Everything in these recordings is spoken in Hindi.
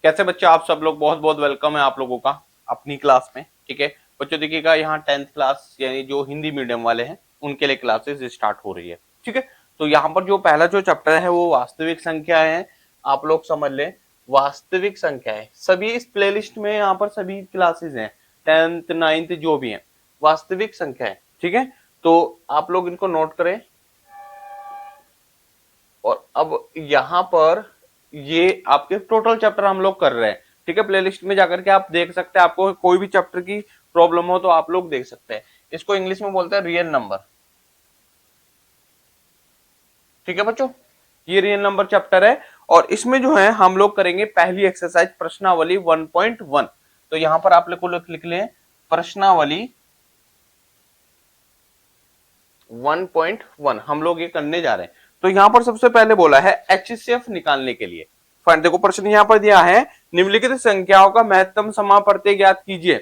कैसे बच्चे आप सब लोग, बहुत बहुत वेलकम है आप लोगों का अपनी क्लास में। ठीक है बच्चों, देखिएगा यहाँ 10th क्लास यानी जो हिंदी मीडियम वाले हैं उनके लिए क्लासेस स्टार्ट हो रही है। ठीक है, तो यहाँ पर जो पहला जो चैप्टर है वो वास्तविक संख्या है। आप लोग समझ लें, वास्तविक संख्या है। सभी इस प्लेलिस्ट में यहाँ पर सभी क्लासेस हैं, 10th 9th जो भी है, वास्तविक संख्या है। ठीक है, तो आप लोग इनको नोट करें। और अब यहाँ पर ये आपके टोटल चैप्टर हम लोग कर रहे हैं। ठीक है, प्लेलिस्ट में जाकर के आप देख सकते हैं, आपको कोई भी चैप्टर की प्रॉब्लम हो तो आप लोग देख सकते हैं। इसको इंग्लिश में बोलते हैं रियल नंबर। ठीक है बच्चों, ये रियल नंबर चैप्टर है और इसमें जो है हम लोग करेंगे पहली एक्सरसाइज प्रश्नावली 1.1। तो यहाँ पर आप लोग को लिख लें प्रश्नावली 1.1 हम लोग ये करने जा रहे हैं। तो यहाँ पर सबसे पहले बोला है HCF निकालने के लिए। फाइन, देखो प्रश्न यहाँ पर दिया है, निम्नलिखित संख्याओं का महत्तम समापवर्ती ज्ञात कीजिए।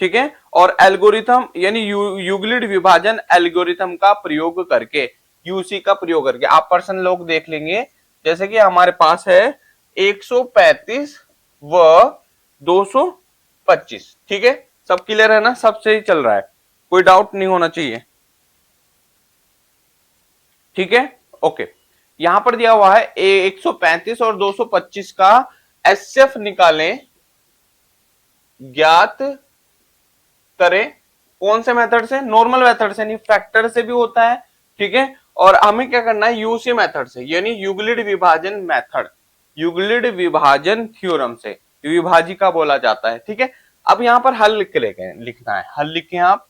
ठीक है, और एल्गोरिथम यानी यूक्लिड विभाजन एल्गोरिथम का प्रयोग करके, यूसी का प्रयोग करके। आप प्रश्न लोग देख लेंगे, जैसे कि हमारे पास है 135 व 225। ठीक है, सब क्लियर है ना, सब सही चल रहा है, कोई डाउट नहीं होना चाहिए। ठीक है, ओके। यहां पर दिया हुआ है 135 और 225 का एचसीएफ निकालें, ज्ञात करें। कौन से मेथड से? नॉर्मल मेथड से नहीं, फैक्टर से भी होता है। ठीक है, और हमें क्या करना है, यूसी मेथड से, यानी यूक्लिड विभाजन मेथड, यूक्लिड विभाजन थ्योरम से विभाजिका बोला जाता है। ठीक है, अब यहां पर हल लिखना है, हल लिखें आप।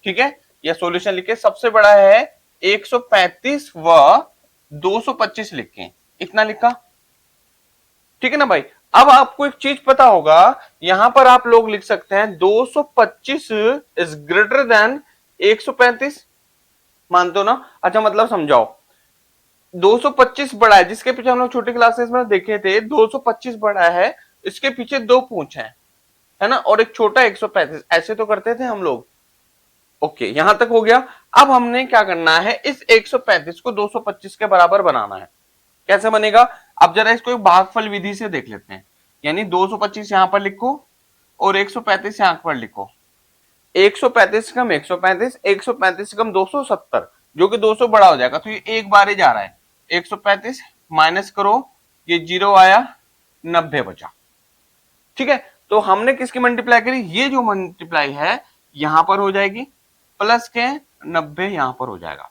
ठीक है, या सॉल्यूशन लिखे। सबसे बड़ा है 135 व 225 लिखें, इतना लिखा। ठीक है ना भाई। अब आपको एक चीज पता होगा, यहां पर आप लोग लिख सकते हैं 225 इज ग्रेटर देन 135। मानते हो ना? अच्छा, मतलब समझाओ। 225 बड़ा है, जिसके पीछे हम लोग छोटी क्लासेस में देखे थे 225 बड़ा है, इसके पीछे दो पूंछ है ना, और एक छोटा 135। ऐसे तो करते थे हम लोग। ओके, यहां तक हो गया। अब हमने क्या करना है, इस 135 को 225 के बराबर बनाना है। कैसे बनेगा? अब जरा इसको एक भागफल विधि से देख लेते हैं। यानी 225 यहां पर लिखो और 135 यहां पर लिखो। 135 कम 135, 135 कम 270, जो कि 200 बड़ा हो जाएगा, तो ये एक बार ही जा रहा है। 135 माइनस करो, ये 0 आया, 90 बचा। ठीक है, तो हमने किसकी मल्टीप्लाई करी? ये जो मल्टीप्लाई है यहां पर हो जाएगी, प्लस के 90 यहां पर हो जाएगा।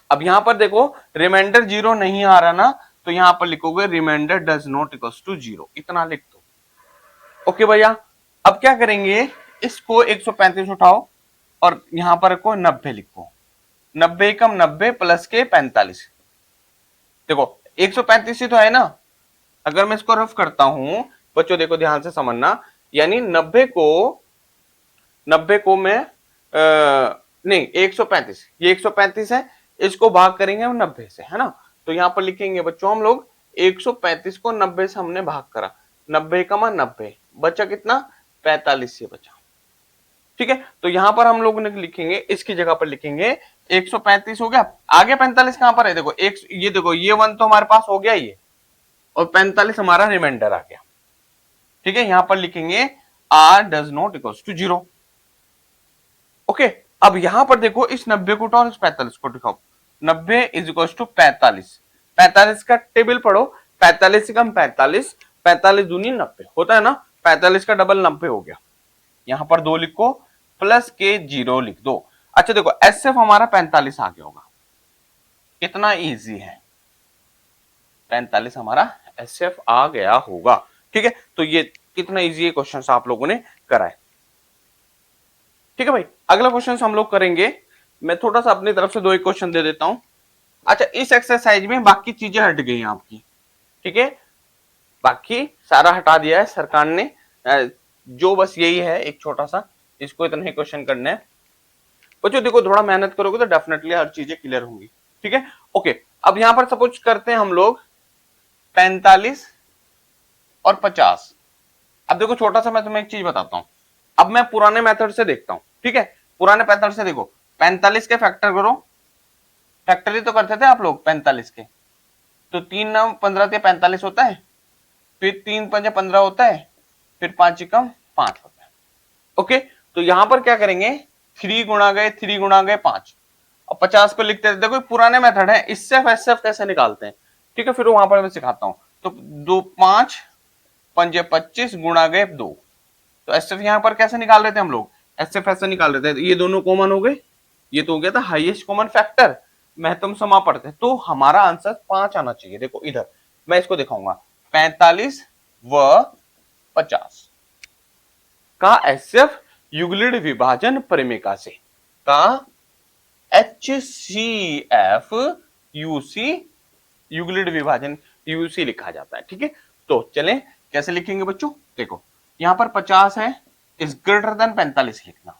अब यहां पर देखो रिमाइंडर 0 नहीं आ रहा ना, तो यहां पर लिखोगे reminder does not equals to 0, इतना लिख दो। ओके भैया, अब क्या करेंगे, इसको 135 उठाओ और यहां पर को 90 लिखो। 90 कम 90 प्लस के 45। देखो 135 ही तो है ना। अगर मैं इसको रफ करता हूं बच्चों, देखो ध्यान से समझना, यानी 90 को मैं नहीं 135, ये 135 है, इसको भाग करेंगे हम 90 से, है ना। तो यहां पर लिखेंगे बच्चों हम लोग 135 को 90 से हमने भाग करा, 90 कमा 90 बचा कितना? 45 से बचा। ठीक है, तो यहां पर हम लोग लिखेंगे, इसकी जगह पर लिखेंगे 135 हो गया, आगे 45 कहां पर है? देखो एक, ये देखो ये 1 तो हमारे पास हो गया ये, और 45 हमारा रिमाइंडर आ गया। ठीक है, यहां पर लिखेंगे r does not equals to 0। Okay, अब यहां पर देखो इस 90 को उठाओ, इस 45 को दिखाओ। 90 इज इक्वल टू 45, 45 का टेबल पढ़ो। 45 से कम 45, 45 दूनी 90 होता है ना, 45 का डबल 90 हो गया। यहां पर 2 लिखो, प्लस के 0 लिख दो। अच्छा देखो एसएफ हमारा 45 आ गया होगा, कितना इजी है, 45 हमारा एसएफ आ गया होगा। ठीक है, तो ये कितना इजी क्वेश्चन आप लोगों ने करा है। ठीक है भाई, अगला क्वेश्चन हम लोग करेंगे। मैं थोड़ा सा अपनी तरफ से 2 एक क्वेश्चन दे देता हूं। अच्छा, इस एक्सरसाइज में बाकी चीजें हट गई हैं आपकी। ठीक है, बाकी सारा हटा दिया है सरकार ने, जो बस यही है एक छोटा सा, इसको इतना ही क्वेश्चन करना है। बच्चों देखो थोड़ा मेहनत करोगे तो डेफिनेटली हर चीजें क्लियर होंगी। ठीक है, ओके। अब यहां पर सपोज करते हैं हम लोग 45 और 50। अब देखो छोटा सा मैं तुम्हें एक चीज बताता हूं। अब मैं पुराने मेथड से देखता हूं। ठीक है, पुराने मेथड से देखो, 45 के फैक्टर करो, फैक्टरी तो करते थे आप लोग 45 के, तो 3 9 15 45 होता है। फिर 3 × 5 = 15 होता है, फिर 5 एकम 5 होता है। ओके, तो यहां पर क्या करेंगे, 3 गुणा गए 5 और 50 को लिखते हैं। देखो पुराने मेथड है, इससे एसएफ कैसे निकालते हैं, ठीक है, फिर वहां पर मैं सिखाता हूं। तो 2 5 5 25 गुणा गए 2, तो एसएफ यहां पर कैसे निकाल रहे थे हम लोग, एसएफ ऐसे निकाल रहे थे, ये दोनों कॉमन हो गए, ये तो हो गया था हाईएस्ट कॉमन फैक्टर, महत्तम समापड़ते, तो हमारा आंसर 5 आना चाहिए। देखो इधर मैं इसको दिखाऊंगा, 45 व 50 का एसएफ युगलिड विभाजन परिमेका से का HCF यूसी युगलिड विभाजन यूसी लिखा जाता है, ठीक है। तो चलें कैसे लिखेंगे बच्चों, देखो यहां पर 50 है, इज ग्रेटर देन 45 लिखना,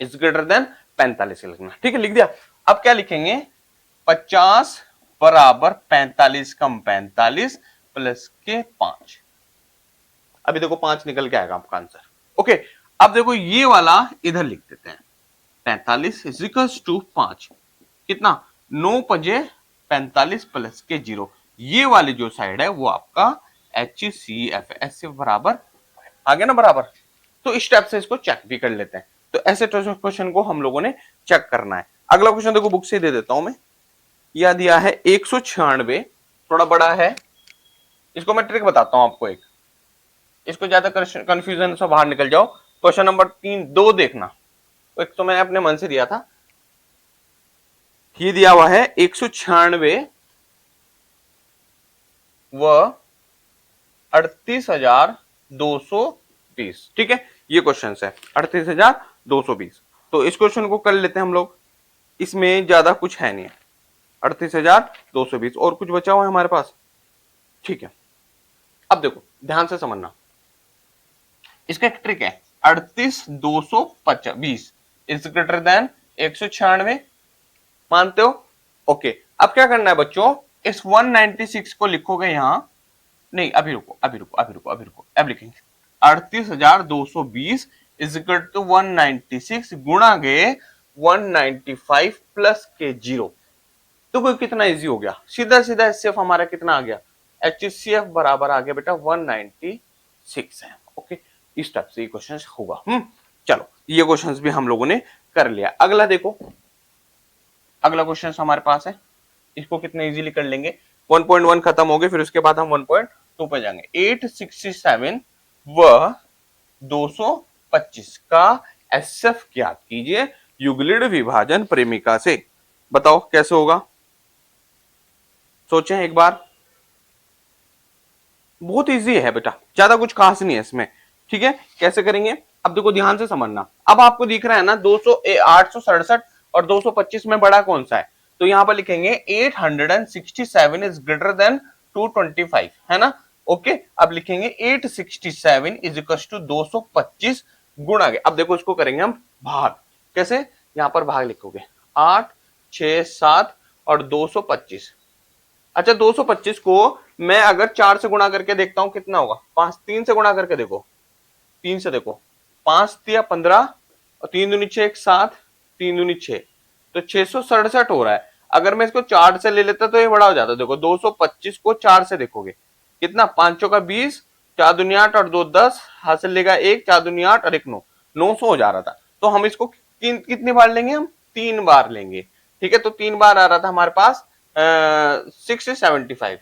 इज ग्रेटर देन 45 लिखना, ठीक है, लिख दिया। अब क्या लिखेंगे, 50 बराबर 45 कम 45 प्लस के 5, अभी देखो 5 निकल के आएगा आपका आंसर। ओके, अब देखो ये वाला इधर लिख देते हैं, 45 इज इक्वल्स टू 5, कितना 9 पजे 45 प्लस के 0, ये वाली जो साइड है वो आपका HCF, एसएफ बराबर आ गया ना बराबर। तो इस स्टेप से इसको चेक भी कर लेते हैं। तो ऐसे क्वेश्चन को हम लोगों ने चेक करना है। अगला क्वेश्चन देखो बुक से दे देता हूं मैं, यह दिया है 196, थोड़ा बड़ा है, इसको मैं ट्रिक बताता हूं आपको एक, इसको ज्यादा कंफ्यूजन से बाहर निकल जाओ। क्वेश्चन नंबर 2 देखना, एक तो मैंने अपने मन से दिया था, ये दिया हुआ है 196 व 38,220, ठीक है, ये क्वेश्चन है 38,220। तो इस क्वेश्चन को कर लेते हैं हम लोग, इसमें ज्यादा कुछ है नहीं, 38,220 और कुछ बचा हुआ है हमारे पास, ठीक है। अब देखो ध्यान से समझना, इसका एक ट्रिक है, 38,220 इज ग्रेटर देन 196, मानते हो, ओके। अब क्या करना है बच्चों, इस 196 को लिखोगे यहां, नहीं अभी रुको अब लिखेंगे 38,220 इज इक्वल टू 196 गुणा गए 195 प्लस के 0, तो कोई कितना इजी हो गया, सीधा सीधा एचसीएफ हमारा कितना आ गया, HCF बराबर आ गया बेटा 196 है। ओके, इस टाइप से ये क्वेश्चन होगा। चलो ये क्वेश्चन भी हम लोगों ने कर लिया। अगला देखो, अगला क्वेश्चन हमारे पास है, इसको कितने इजीली कर लेंगे, 1.1 खत्म हो गए, फिर उसके बाद हम 1.2 पे जाएंगे। 867 व 225 का एसएफ ज्ञात कीजिए युगलिड विभाजन प्रेमिका से, बताओ कैसे होगा, सोचें एक बार। बहुत इजी है बेटा, ज्यादा कुछ खास नहीं है इसमें, ठीक है। कैसे करेंगे, अब देखो ध्यान से समझना, अब आपको दिख रहा है ना 867 और 225 में बड़ा कौन सा है, तो यहां पर लिखेंगे 867 इज ग्रेटर देन 225, है ना। ओके, अब लिखेंगे 867 इज इक्वल टू 225 गुणा के, अब देखो इसको करेंगे हम भाग, कैसे, यहां पर भाग लिखोगे 8 6 7 और 225। अच्छा 225 को मैं अगर 4 से गुणा करके देखता हूं कितना होगा, 5 3 से गुणा करके देखो, 3 से देखो, 5 तिया 15 और 3 दूनी 6 7 3 दूनी 6, तो 667 हो रहा है। अगर मैं इसको 4 से ले लेता तो ये बड़ा हो जाता, देखो 225 को 4 से देखोगे कितना, 5 का 20, 4 दूनी 8 और 2 10, हासिल लेगा 1, 4 दूनी 8 और 1 9, 900 हो जा रहा था। तो हम इसको कितनी बार लेंगे, हम 3 बार लेंगे, ठीक है। तो 3 बार आ रहा था हमारे पास 675,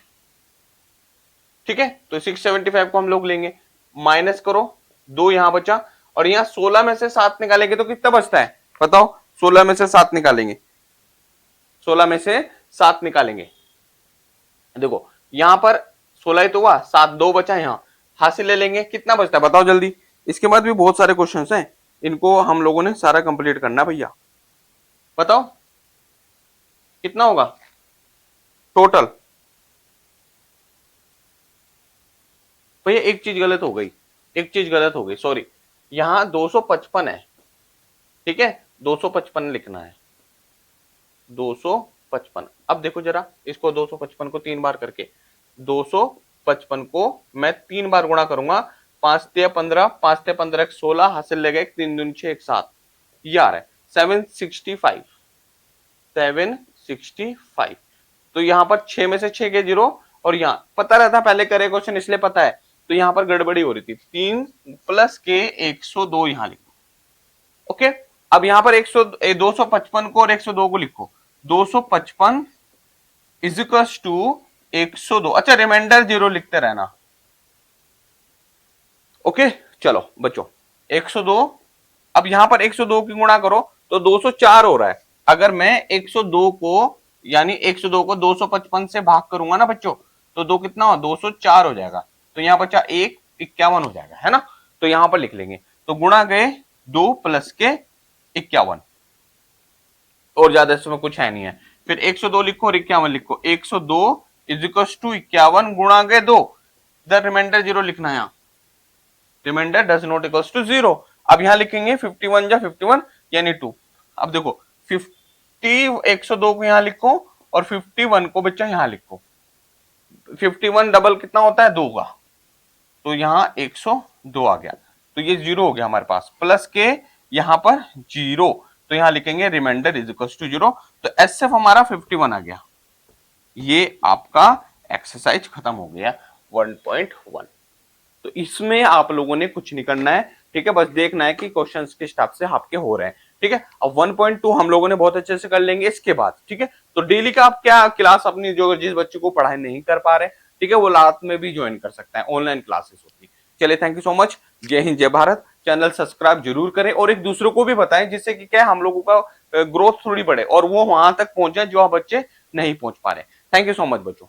ठीक है। तो 675 को हम लोग लेंगे, माइनस करो 2 यहां बचा, और यहां 16 में से 7 निकालेंगे तो कितना बचता है बताओ, 16 में से 7 निकालेंगे, 16 में से 7 निकालेंगे, देखो यहां पर 16 ही तो हुआ, 7 2 बचा, यहां हासिल ले लेंगे, कितना बचता है बताओ जल्दी। इसके बाद भी बहुत सारे क्वेश्चन हैं, इनको हम लोगों ने सारा कंप्लीट करना भैया, बताओ कितना होगा टोटल। भैया एक चीज गलत हो गई, एक चीज गलत हो गई, सॉरी, यहां 255 है, ठीक है, 255 लिखना है, 255। अब देखो जरा इसको 255 को 3 बार करके, 255 को मैं 3 बार गुणा करूंगा, 5 तिया 15, 5 तिया 15 16, हासिल लगेगा 3 दूनी 6 1 7, ये आ रहा है 765, 765। तो यहां पर 6 में से 6 के 0 और यहाँ पता रहता पहले करे क्वेश्चन इसलिए पता है, तो यहाँ पर गड़बड़ी हो रही थी। 3 प्लस के 102 यहाँ लिखो। ओके, अब यहाँ पर 255 को और 102 को लिखो। 255 इज इक्वल टू 102। अच्छा, रिमाइंडर 0 लिखते रहना। ओके, चलो बच्चों 102। अब यहां पर 102 की गुणा करो तो 204 हो रहा है। अगर मैं 102 को यानी 102 को 255 से भाग करूंगा ना बच्चों, तो 2 कितना हो 204 हो जाएगा। तो यहाँ बच्चा 1 51 हो जाएगा, है ना। तो यहां पर लिख लेंगे, तो गुणा गए 2 प्लस के 51, और ज्यादा इसमें कुछ है नहीं है। फिर 102 लिखो और 51 लिखो। 102 इज इक्वल टू 51 गुणा गए 2, द रिमाइंडर 0 लिखना है यहाँ। Reminder does not equals to 0। अब यहां लिखेंगे 51 जा 51 यानी 2। अब देखो 102 को यहां लिखो और 51 को बच्चा यहां लिखो। 51 डबल कितना होता है 2 का, तो यहां 102 आ गया। तो ये 0 हो गया हमारे पास, प्लस के यहां पर 0, तो यहां लिखेंगे रिमाइंडर इज इक्वल टू 0। तो एसएफ हमारा 51 आ गया। ये आपका एक्सरसाइज खत्म हो गया 1.1। तो इसमें आप लोगों ने कुछ नहीं करना है, ठीक है, बस देखना है कि क्वेश्चंस किस टाइप से आपके हो रहे हैं, ठीक है। अब 1.2 हम लोगों ने बहुत अच्छे से कर लेंगे इसके बाद, ठीक है। तो डेली का आप क्या क्लास अपनी जो जिस बच्चे को पढ़ाई नहीं कर पा रहे, ठीक है, वो रात में भी ज्वाइन कर सकता है, ऑनलाइन क्लासेस होती है। चलिए, थैंक यू सो मच। जय हिंद, जय भारत। चैनल सब्सक्राइब जरूर करें और एक दूसरे को भी बताएं, जिससे कि क्या हम लोगों का ग्रोथ थोड़ी बढ़े और वो वहां तक पहुंचे जो बच्चे नहीं पहुंच पा रहे। थैंक यू सो मच बच्चों।